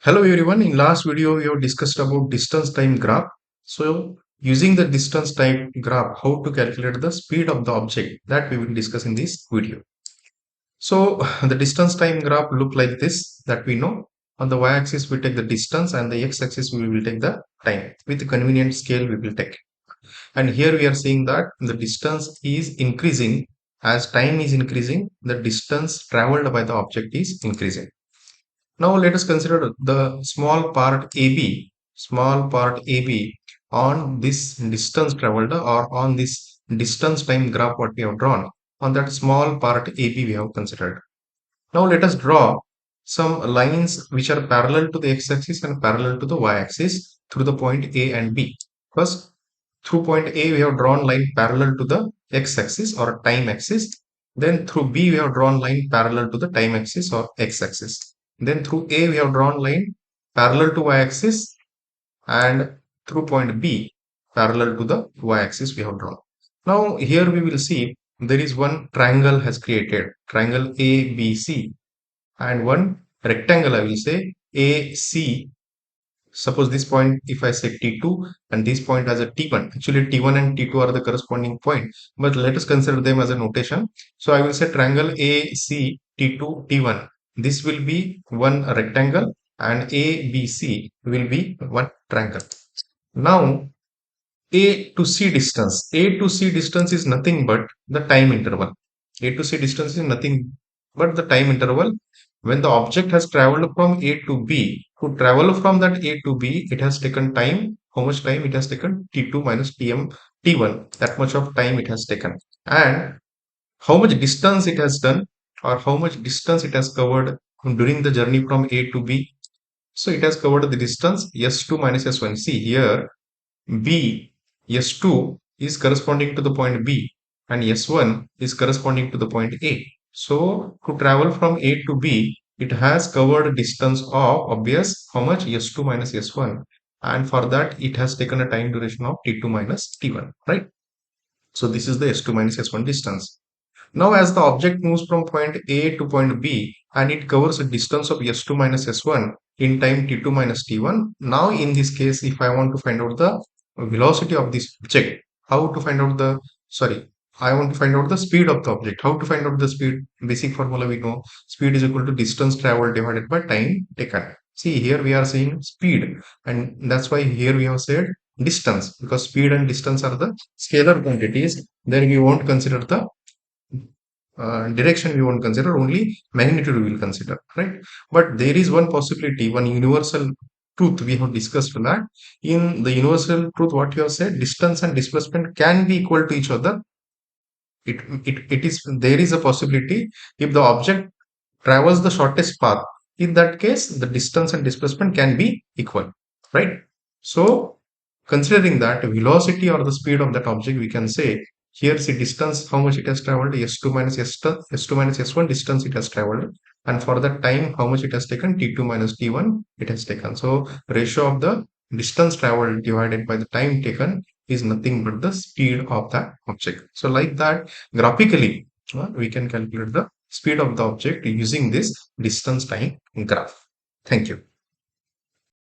Hello everyone. In last video, we have discussed about distance time graph. So using the distance time graph, how to calculate the speed of the object that we will discuss in this video. So the distance time graph look like this that we know. On the y-axis, we take the distance and the x-axis, we will take the time. With a convenient scale, we will take. And here we are seeing that the distance is increasing as time is increasing. The distance traveled by the object is increasing. Now let us consider the small part AB on this distance traveled or on this distance time graph what we have drawn. On that small part AB we have considered. Now let us draw some lines which are parallel to the x-axis and parallel to the y-axis through the point A and B. First, through point A we have drawn line parallel to the x-axis or time axis. Then through B we have drawn line parallel to the time axis or x-axis. Then through A we have drawn line parallel to y-axis, and through point B parallel to the y-axis we have drawn. Now here we will see there is one triangle has created, triangle ABC, and one rectangle I will say AC. Suppose this point, if I say T2 and this point as a T1, actually T1 and T2 are the corresponding point, but let us consider them as a notation. So I will say triangle AC T2 T1. This will be one rectangle and ABC will be one triangle. Now A to C distance is nothing but the time interval. A to C distance is nothing but the time interval when the object has traveled from A to B. To travel from that A to B, it has taken time. How much time it has taken? T2 minus T1. That much of time it has taken. And how much distance it has done, or how much distance it has covered during the journey from A to B. So it has covered the distance S2 minus S1. See here, B S2 is corresponding to the point B and S1 is corresponding to the point A. So to travel from A to B, it has covered distance of obvious how much S2 minus S1, and for that it has taken a time duration of T2 minus T1, right? So this is the S2 minus S1 distance. Now as the object moves from point A to point B and it covers a distance of S2 minus S1 in time T2 minus T1. Now in this case, if I want to find out the velocity of this object, how to find out the, sorry, I want to find out the speed of the object. How to find out the speed? Basic formula we know, speed is equal to distance traveled divided by time taken. See here we are saying speed, and that's why here we have said distance, because speed and distance are the scalar quantities. Then we won't consider the direction, we won't consider, only magnitude we will consider, right? But there is one possibility, one universal truth we have discussed that. In the universal truth what you have said, distance and displacement can be equal to each other. It is, there is a possibility if the object travels the shortest path, in that case the distance and displacement can be equal, right? So considering that velocity or the speed of that object, we can say here see distance how much it has traveled, S2 minus S2 minus S1 distance it has traveled, and for that time how much it has taken, T2 minus T1 it has taken. So ratio of the distance traveled divided by the time taken is nothing but the speed of that object. So like that, graphically we can calculate the speed of the object using this distance time graph. Thank you.